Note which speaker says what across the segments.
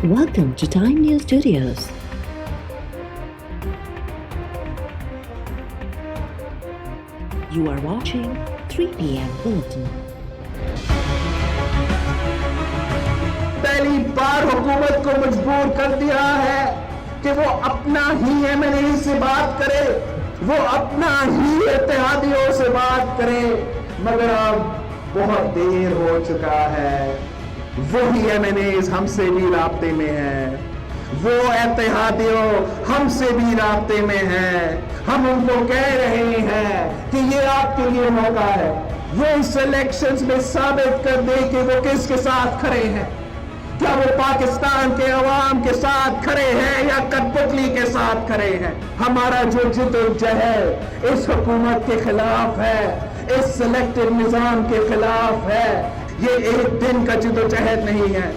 Speaker 1: Welcome to Time News Studios. You are watching 3 p.m. Bulletin.
Speaker 2: पहली बार हुकूमत को मजबूर कर दिया है कि वो अपना ही एमएनए से बात करे, वो अपना ही इत्तेहादियों से बात करे, मगर अब बहुत देर हो चुका है। वही एमएनएस हमसे भी राब्ते में है, वो इत्तेहादियों हमसे भी राब्ते में है। हम उनको कह रहे हैं कि ये आपके लिए मौका है, वो इस इलेक्शंस में साबित कर दे कि वो किसके साथ खड़े हैं। क्या वो पाकिस्तान के अवाम के साथ खड़े हैं या कठपुतली के साथ खड़े हैं। हमारा जो जिद्दोजहद इस हुकूमत के खिलाफ है, इस सिलेक्टिव निजाम के खिलाफ है, ये एक दिन का जिद्दोजहद नहीं है।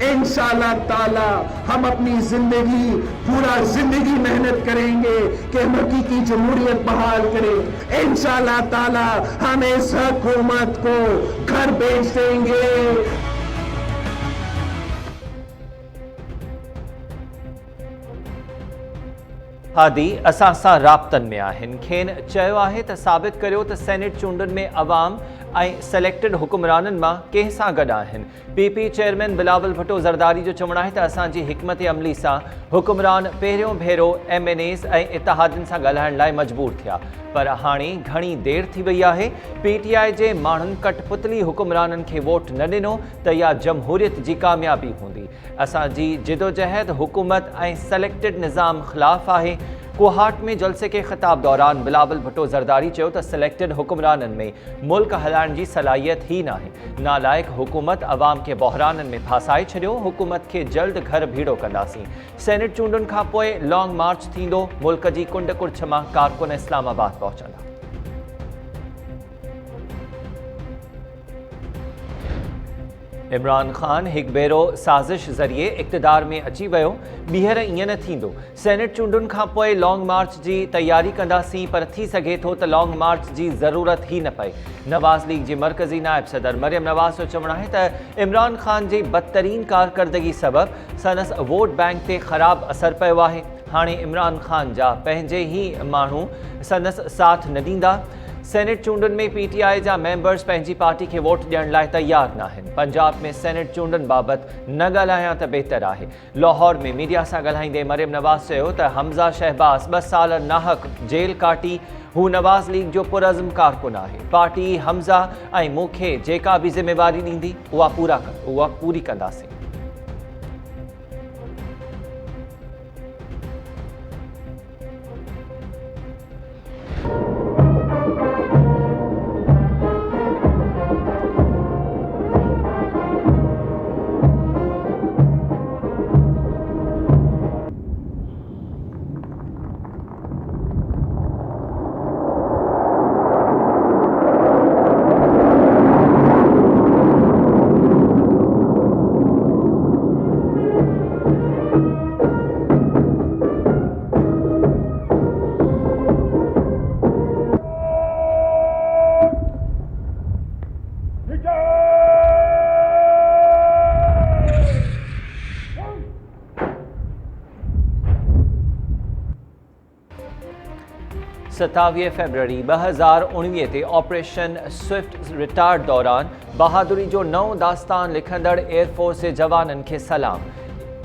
Speaker 2: इंशाअल्लाह ताला हम अपनी जिंदगी, पूरा जिंदगी मेहनत करेंगे कि हम हकीकी जमहूरियत बहाल करें। इंशाअल्लाह ताला हम इस हुकूमत को घर भेज देंगे।
Speaker 3: हादी असां सां राब्तनि में आहिनि। खेनि चयो आहे त साबित करियो त सेनेट चूंडुनि में अवाम ऐं सिलेक्टेड हुकुमराननि मां कंहिं सां गॾु आहिनि। पीपी चेयरमैन बिलावल भुट्टो ज़रदारी जो चवणु आहे त असांजी हिकमत अमली सां हुकुमरान पहिरियों भेरो एमएनएस ऐं इत्तेहादियुनि सां ॻाल्हाइण लाइ मजबूर थिया, पर हाणे घणी देरि थी वई आहे। पीटीआई जे माण्हुनि कठपुतली हुकुमराननि खे वोट न ॾिनो त इहा जमहूरियत जी कामयाबी हूंदी। असांजी जिदोजहद हुकूमत ऐं सिलेक्टेड निज़ाम ख़िलाफ़ आहे। कोहाट में जलसे के ख़िताब दौरान बिलावल भुट्टो ज़रदारी चयो त सिलेक्टेड हुकुमराननि में मुल्क हलाइण जी सलाहियत ही नाहे। नालाइक हुकूमत अवाम खे बहराननि में फासाए छॾियो। हुकूमत खे जल्द घर भीड़ो कंदासीं। सेनेट चूंडुनि खां पोइ लॉन्ग मार्च थींदो। मुल्क जी कुंड कुड़छ मां कारकुन इस्लामाबाद पहुचंदा। इमरान ख़ान हिकु भेरो साज़िश ज़रिए इक़्तिदार में अची वियो। ॿीहर ईअं न थींदो। सेनेट चूंडुनि खां पोइ लॉन्ग मार्च जी तयारी कंदासीं, पर थी सघे थो त लॉन्ग मार्च जी ज़रूरत ई न पए। नवाज़ लीग जी मरकज़ी नायब सदर मरियम नवाज़ जो चवणु आहे त इमरान ख़ान जी बदतरीन कारकर्दगी सबबि संदसि वोट बैंक ते ख़राब असरु पियो आहे। हाणे इमरान ख़ान जा पंहिंजे ई माण्हू संदसि साथ न ॾींदा। सेनेट चूंडुनि में पीटीआई जा मेंबर्स पंहिंजी पार्टी खे वोट ॾियण लाइ तयार न आहिनि। पंजाब में सेनेट चूंडुनि बाबति न ॻाल्हायां त बहितर आहे। लाहौर में मीडिया सां ॻाल्हाईंदे मरियम नवाज़ चयो त हमज़ा शहबाज़ 2 साल नाहक जेल काटी। हू नवाज़ लीग जो पुरज़म कारकुन आहे। पार्टी हमज़ा ऐं मूंखे जेका बि ज़िम्मेवारी ॾींदी उहा पूरी कंदासीं। सतावीह फरवरी 2019 ते ऑपरेशन स्विफ्ट रिटार्ड दौरान बहादुरी जो नओं दास्तान लिखंदड़ एयरफोर्स जे जवाननि खे सलाम।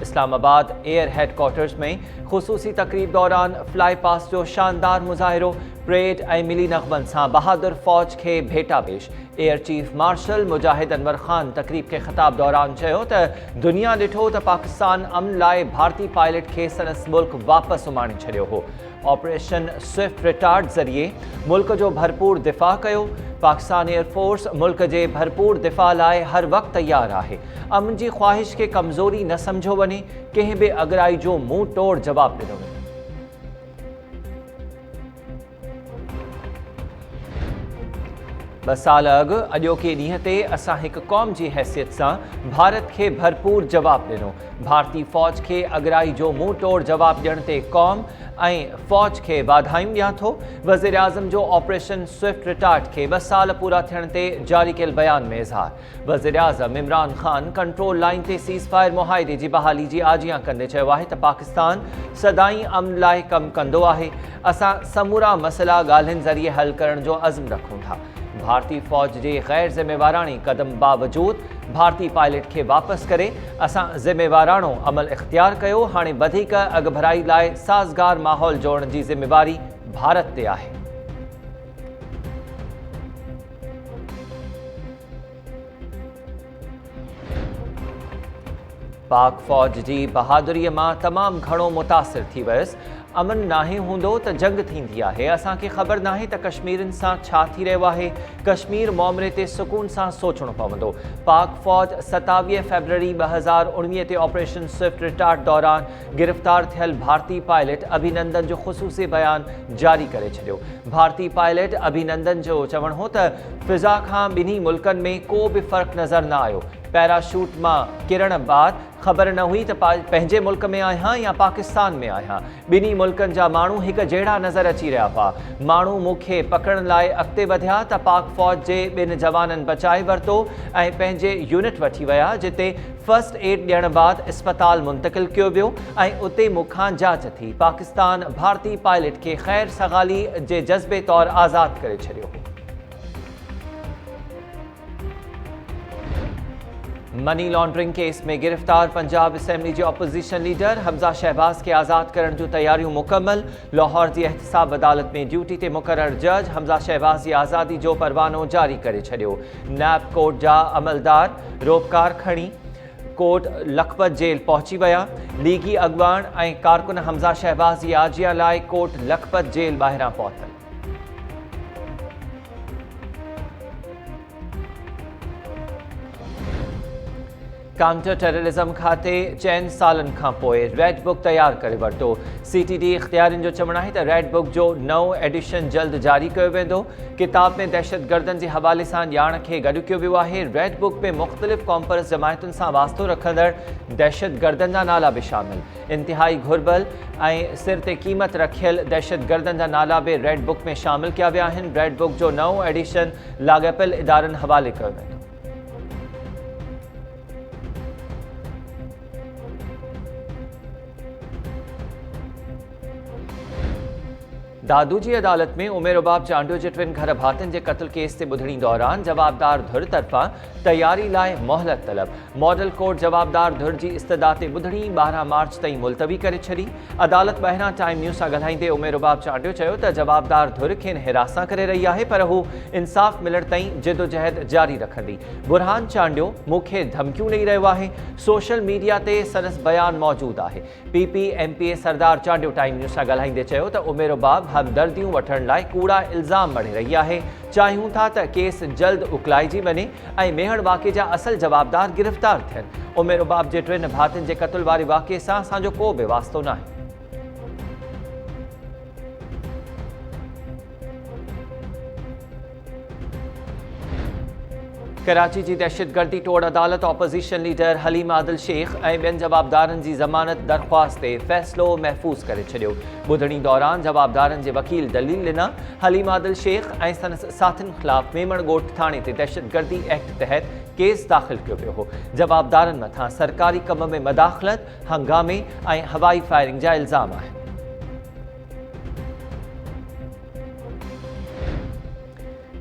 Speaker 3: इस्लामाबाद एयर हेडक्वार्टर्स में ख़ुसूसी तक़रीब दौरान फ्लाई पास जो शानदार मुज़ाहिरो, परेड ऐं मिली नग़मनि सां बहादुर फ़ौज खे भेटापेश। एयर चीफ मार्शल मुजाहिद अनवर ख़ान तक़रीब के ख़िताब दौरान चयो त दुनिया ॾिठो त पाकिस्तान अमन लाइ भारतीय पायलट खे संदसि मुल्क वापसि उमाणे छॾियो हो। ऑपरेशन स्विफ्ट रिटार्ड ज़रिए मुल्क जो भरपूर दिफ़ा कयो। पाकिस्तान एयरफोर्स मुल्क जे भरपूर दिफ़ा लाइ हर वक़्तु तयारु आहे। अमन जी ख़्वाहिश खे कमज़ोरी न सम्झो वञे। कंहिं बि अगराई जो मुंहुं तोड़ जवाबु ॾिनो वञे। 2 साल अॻु अॼोके ॾींहं ते असां हिकु क़ौम जी हैसियत सां भारत खे भरपूर जवाबु ॾिनो। भारतीय फ़ौज खे अगराई जो मुंहुं तोड़ जवाबु ॾियण ते क़ौम ऐं फ़ौज खे वाधायूं ॾियां थो। वज़ीर आज़म जो ऑपरेशन स्विफ्ट रिटार्ट खे 2 साल पूरा थियण ते जारी कयल बयान में इज़हार। वज़ीर आज़म इमरान ख़ान कंट्रोल लाइन ते सीज़ फायर मुआहिदे जी बहाली जी आजियां कंदे चयो आहे त पाकिस्तान सदाईं अमन लाइ कमु कंदो आहे। असां समूरा मसइला ॻाल्हियुनि ज़रिए हल करण जो अज़्म रखूं था। भारतीय फ़ौज जे गैर ज़िम्मेवारानी कदम बावजूद भारतीय पायलट खे वापसि करे असां ज़िम्मेवारानो अमल इख्तियार कयो। हाणे वधीक अॻभराई लाइ साज़गार माहौल जोड़ण जी ज़िम्मेवारी भारत ते आहे। पाक फ़ौज जी बहादुरीअ मां तमामु घणो मुतासिर थी वियुसि। अमन नाहे हूंदो त जंग थींदी आहे। असांखे ख़बर नाहे त कश्मीरनि सां छा थी रहियो आहे। कश्मीर मामले ते सुकून सां सोचणो पवंदो। पाक फ़ौज 27 फरवरी 2019 ते ऑपरेशन स्विफ्ट रिटार्ट दौरान गिरफ़्तार थियल भारतीय पायलट अभिनंदन जो ख़ुसूसी बयान जारी करे छॾियो। भारतीय पायलट अभिनंदन जो चवणु हो त फ़िज़ा खां ॿिन्ही मुल्कनि में को बि फ़र्क़ु नज़र न आयो। पैराशूट मां किरण बाद ख़बर न हुई त पंहिंजे मुल्क में आहियां या पाकिस्तान में आहियां। ॿिन्ही मुल्कनि जा माण्हू हिकु जहिड़ा नज़र अची रहिया हुआ। माण्हू मूंखे पकड़ण लाइ अॻिते वधिया त पाक फ़ौज जे 2 जवाननि बचाए वरितो ऐं पंहिंजे यूनिट वठी विया, जिते फर्स्ट एड ॾियण बाद अस्पताल मुंतक़िल कयो वियो ऐं उते मूंखां जांच थी। पाकिस्तान भारतीय पायलट खे ख़ैर सगाली जे जज़्बे तौरु आज़ादु करे छॾियो। मनी लॉन्ड्रिंग केस में गिरफ़्तार पंजाब असेंबली जे ऑपोजिशन लीडर हमज़ा शहबाज़ खे आज़ाद करण जूं तैयारियूं मुकमल। लाहौर जी एहतिसाब अदालत में ड्यूटी ते मुक़रर जज हमज़ा शहबाज़ जी आज़ादी जो परवानो जारी करे छॾियो। नैब कोर्ट जा अमलदार रोपकार खणी कोर्ट लखपत जेल पहुची विया। लीगी अॻवान ऐं कारकुन हमज़ा शहबाज़ जी आजिया लाइ कोर्ट लखपत जेल ॿाहिरां पहुतल। काउंटर टेररिज़म खाते 4 सालनि खां पोइ रेड बुक तैयार करे वरितो। CTD इख़्तियारियुनि जो चवणु आहे त रेड बुक जो नओं एडिशन जल्द जारी कयो वेंदो। किताब में दहशतगर्दनि जे हवाले सां ॼाण खे गॾु कयो वियो आहे। रेड बुक में मुख़्तलिफ़ कॉम्परस जमायतुनि सां वास्तो रखंदड़ दहशतगर्दनि जा नाला बि शामिल। इंतिहाई घुर्बल ऐं सिर ते क़ीमत रखियल दहशतगर्दनि जा नाला बि रेड बुक में शामिल कया विया आहिनि। रेड बुक जो नओं एडिशन लाॻापियल इदारनि हवाले कयो वेंदो। दादू जी अदालत में उमेर उबाब चांडियो जे 2 घर भातियुनि जे क़त्ल केस ते ॿुधणी दौरान जवाबदार धुर तरफ़ां तैयारी लाइ मोहलत तलब। मॉडल कोर्ट जवाबदार धुर जी इस्तदा ते ॿुधणी 12 मार्च ताईं मुलतवी करे छॾी। अदालत ॿाहिरां टाइम न्यूज़ सां ॻाल्हाईंदे उमेर उबाब चांडियो चयो त जवाबदार धुर खेनि हिरासां करे रही आहे, पर हू इंसाफ़ मिलण ताईं जिदोजहद जारी रखंदी। बुरहान चांडियो मूंखे धमकियूं ॾेई रहियो आहे। सोशल मीडिया ते संदसि बयान मौजूदु आहे। PP MPA सरदार चांडियो टाइम न्यूज़ सां ॻाल्हाईंदे चयो त उमेर उबाब हमदर्दियूं वठण लाइ कूड़ा इल्ज़ाम मढ़े रही आहे। चाहियूं था त केस जल्द उकलाइजी वञे ऐं मेहण वाक़े जा असल जवाबदार गिरफ़्तार थियनि। उमेर उबाब जे 3 भातियुनि जे क़त्ल वारे वाक़े सां असांजो को बि वास्तो नाहे। कराची जी दहशतगर्दी टोड़ अदालत ऑपोजिशन लीडर हलीम आदिल शेख ऐं ॿियनि जवाबदारनि जी ज़मानत दरख़्वास्त ते फ़ैसिलो महफ़ूज़ करे छॾियो। ॿुधणी दौरान जवाबदारनि जे वकील दलील ॾिना। हलीम आदिल शेख ऐं संदसि साथियुनि ख़िलाफ़ मेमण ॻोठ थाणे ते दहशतगर्दी एक्ट तहत केस दाख़िल कयो वियो हो। जवाबदारनि मथां सरकारी कम में मदाख़लत, हंगामे ऐं हवाई फायरिंग जा इल्ज़ाम आहिनि।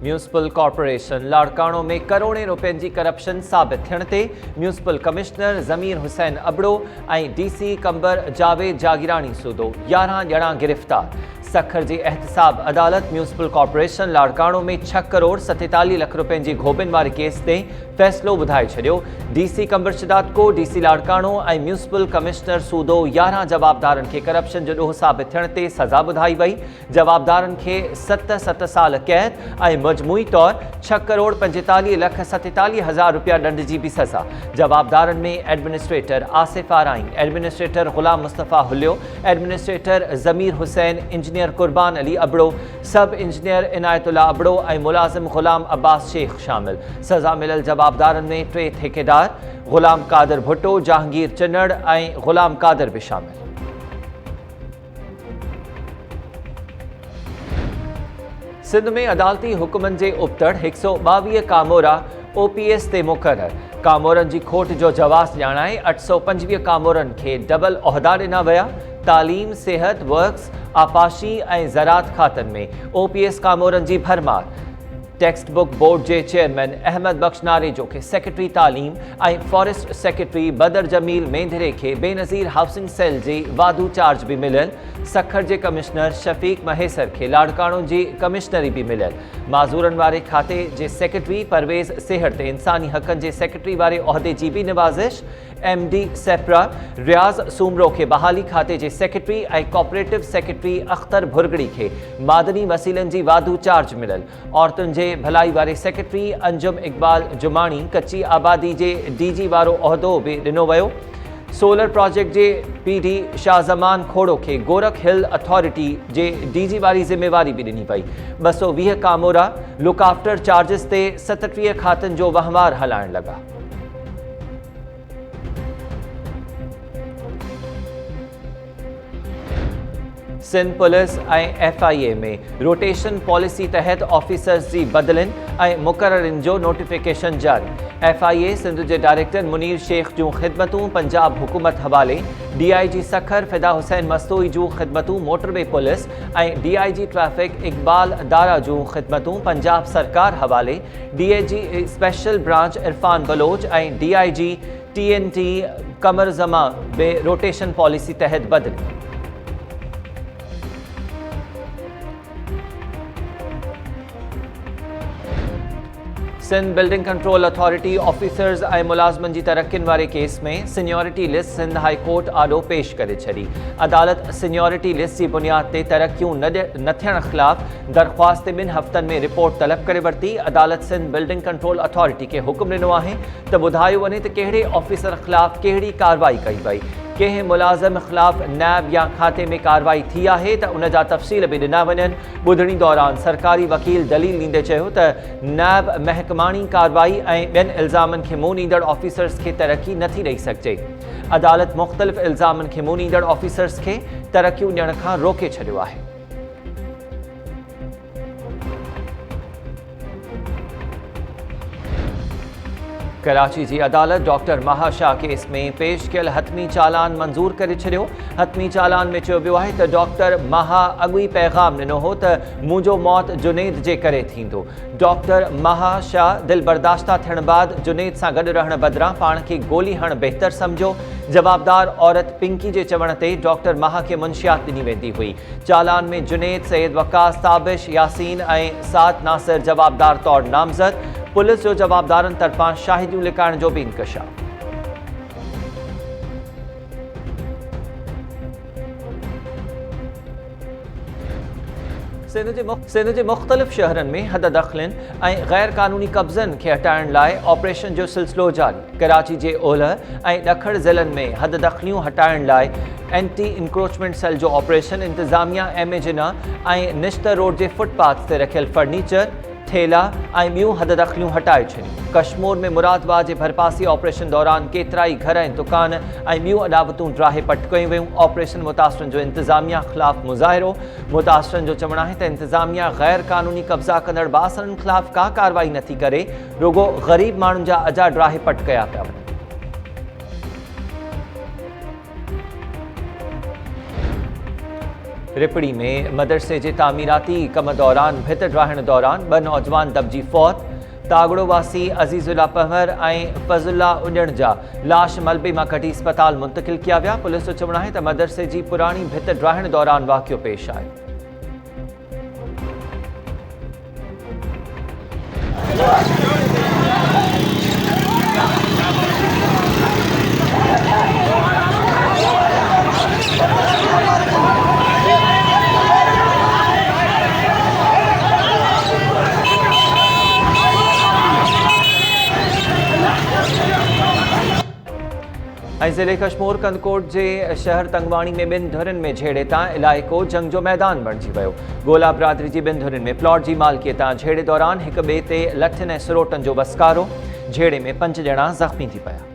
Speaker 3: म्यूनिसिपल कॉर्पोरेशन लाड़काणो में करोड़े रुपयनि जी करप्शन साबित थियण ते म्यूनिसिपल कमिश्नर ज़मीर हुसैन अबड़ो ऐं DC कंबर जावेद जागीरानी सूदो 11 ॼणा गिरफ़्तार। सखर जी एहतिसाब अदालत म्यूनिसिपल कॉर्पोरेशन लाड़काणो में 6 करोड़ 47 लख रुपयनि जी घोबनि वारे केस ते फ़ैसिलो ॿुधाए छॾियो। DC कंबर शिदातको, DC लाड़काणो ऐं म्यूनिसिपल कमिश्नर सूदो 11 जवाबदारनि खे करप्शन जो ॾोह साबित थियण ते सज़ा ॿुधाई वई। जवाबदारनि खे 7 साल क़ैद ऐं मजमूई तौर 6 करोड़ 45 लख 47 हज़ार रुपया ॾंड जी बि सज़ा। जवाबदारनि में एडमिनिस्ट्रेटर आसिफ आराइन, एडमिनिस्ट्रेटर ग़ुलाम मुस्तफ़ा हुलियो, एडमिनिस्ट्रेटर ज़मीर हुसैन, इंजीनियर इंजीनियर कुर्बान अली अबड़ो, सब इंजीनियर इनायतुल्ला अबड़ो ऐं मुलाज़िम ग़ुलाम अब्बास शेख शामिल। सज़ा मिलल जवाबदारनि में 3 ठेकेदार ग़ुलाम कादर भुट्टो, जहांगीर चिन्नड़ ऐं ग़ुलाम कादर भी शामिल। सिंध में अदालती हुक्मनि जे उबतड़ 122 कामोरा OPS ते मुक़रर। कामोरनि जी खोट जो जवाब ॼाणाए 825 कामोरनि खे डबल उहिदा ॾिना विया। तालीम, सिहत, वर्क्स, आपाशी ऐं ज़रात खातनि में OPS कामोरनि जी भरमार। टेक्स्ट बुक बोर्ड जे चेयरमैन अहमद बख्श नारेजो खे सेक्रेटरी तालीम ऐं फॉरेस्ट सेक्रेटरी बदर जमील मेंधरे खे बेनज़ीर हाउसिंग सेल जी वाधू चार्ज भी मिलियल। सखर जे कमिश्नर शफ़ीक महेसर खे लाड़काणो जी कमिश्नरी भी मिलियल। माज़ूरनि वारे खाते जे सेक्रेटरी परवेज़ सेहर ते इंसानी हक़नि जे सेक्रेटरी वारे उहिदे जी भी निवाज़िश। MD सेप्रा रियाज़ सूमरो खे बहाली खाते जे सेक्रेटरी ऐं कोऑपरेटिव सेक्रेटरी अख्तर भुरगड़ी खे मादनी वसीलनि जी वाधू चार्ज मिलियल। औरतुनि जे भलाई वारे सेक्रेटरी अंजुम इक़बाल जुमाणी कच्ची आबादी जे DG वारो उहिदो भी ॾिनो वियो। सोलर प्रोजेक्ट जे PD शाहज़मान खोड़ो खे गोरख हिल अथॉरिटी जे DG वारी ज़िम्मेवारी भी ॾिनी पई। 220 कामोरा लुक आफ्टर चार्जिस ते 37 खातनि जो वहिंवार हलाइण लॻा। सिंध पुलिस ऐं FIA में रोटेशन पॉलिसी तहत ऑफिसर्स जी बदलिन ऐं मुक़ररिन जो नोटिफिकेशन जारी। FIA सिंध जे डायरेक्टर मुनीर शेख जूं ख़िदमतूं पंजाब हुकूमत हवाले। DIG सखर फिदा हुसैन मस्तोई जूं ख़िदमतूं मोटरवे पुलिस ऐं DIG ट्रैफिक इक़बाल दारा जूं ख़िदमतूं पंजाब सरकार हवाले। DIG special branch Irfan Baloch ऐं DIG TNT कमर ज़मा बे रोटेशन पॉलिसी तहत बदली। Sindh building control authority officers ऐं मुलाज़िमनि जी तरक़ियुनि वारे केस में seniority list Sindh high court आॾो पेश करे छॾी। अदालत सीनियॉरिटी लिस्ट जी बुनियाद ते तरक़ियूं न थियण ख़िलाफ़ दरख़्वास्त ते 2 हफ़्तनि में रिपोर्ट तलब करे वरिती। अदालत सिंध बिल्डिंग कंट्रोल अथॉरिटी खे हुकुम ॾिनो आहे त ॿुधायो वञे त कहिड़े ऑफिसर ख़िलाफ़ कहिड़ी कार्रवाई कई वई। कंहिं मुलाज़िम ख़िलाफ़ नैब या खाते में कार्रवाई थी आहे त उन जा तफ़सील बि ॾिना वञनि। ॿुधणी दौरान सरकारी वकील दलील ॾींदे चयो त नैब महकमानी कार्रवाई ऐं ॿियनि इल्ज़ामनि खे मुंहुं ॾींदड़ ऑफिसर्स खे तरक़ी नथी ॾेई सघिजे। अदालत मुख़्तलिफ़ इल्ज़ामनि खे मुंहुं ॾींदड़ ऑफिसर्स खे तरक़ियूं ॾियण खां रोके छॾियो आहे। कराची जी अदालत डॉक्टर महा शाह केस में पेश कयल हतमी चालान मंज़ूर करे छॾियो। हतमी चालान में चयो वियो आहे त डॉक्टर महा अॻु ई पैगाम ॾिनो हो त मुंहिंजो मौत जुनैद जे करे थींदो। डॉक्टर महा शाह दिल बर्दाश्ता थियण बाद जुनैद सां गॾु रहण बदिरां पाण खे गोली हणण बहितर सम्झो। जवाबदार औरत पिंकी जे चवण ते डॉक्टर महा खे मुंशियात ॾिनी वेंदी हुई। चालान में जुनैद, सैयद वकास, ताबिश, यासीन ऐं साद नासिर जवाबदार तौरु नामज़द। पुलिस जो जवाबदारनि तरफ़ां शाहिदियूं लिकाइण जो भी इंकशाफ। सिंध जे मुख़्तलिफ़ शहरनि में हद दख़लनि ऐं गैर क़ानूनी कब्ज़नि खे हटाइण लाइ ऑपरेशन जो सिलसिलो जारी। कराची जे ओलह ऐं ॾखण ज़िलनि में हद दख़लियूं हटाइण लाइ एंटी इंक्रोचमेंट सेल जो ऑपरेशन इंतज़ामिया एमेजिना ऐं निश्तर रोड जे फुटपाथ ते रखियल फर्नीचर, ठेला ऐं ॿियूं हद दख़लियूं हटाए छॾियूं। कश्मीर में मुरादबाद जे भरपासी ऑपरेशन दौरान केतिरा ई घर ऐं दुकान ऐं ॿियूं अॾावतूं ड्राहे पट कयूं वियूं। ऑपरेशन मुतासिरनि जो इंतज़ामिया ख़िलाफ़ मुज़ाहिरो। मुतासिरनि जो चवणु आहे त इंतज़ामिया गैर क़ानूनी कब्ज़ा कंदड़ बासरनि ख़िलाफ़ का कार्रवाई नथी करे, रुगो ग़रीब माण्हुनि जा अजा ड्राहे पट कया पिया वञनि। रिपड़ी में मदरसे जे तामीराती कम दौरान भित ड्राहिण दौरान 2 नौजवान दबजी फौत। तागड़ो वासी अज़ीज़ुल्ला पहवर ऐं फज़ुल्ला उॼण जा लाश मलबे मां कढी अस्पताल मुंतकिल किया विया। पुलिस जो चवणु आहे त मदरसे जी पुराणी भित ड्राहिण दौरान वाक़ियो पेश आयो। ज़िले कश्मीर कनकोट के शहर तंगवाणी में बिन धुरन में झेड़े तां इलाइको जंग जो मैदान बणिजी वियो। गोला बिरादरी जी बिन धुरन में प्लॉट की मालिकीअ तां झेड़े दौरान एक ॿिए ते लठनि ऐं सरोटनि जो वसकारो। झेड़े में 5 ॼणा ज़ख़्मी थी पिया।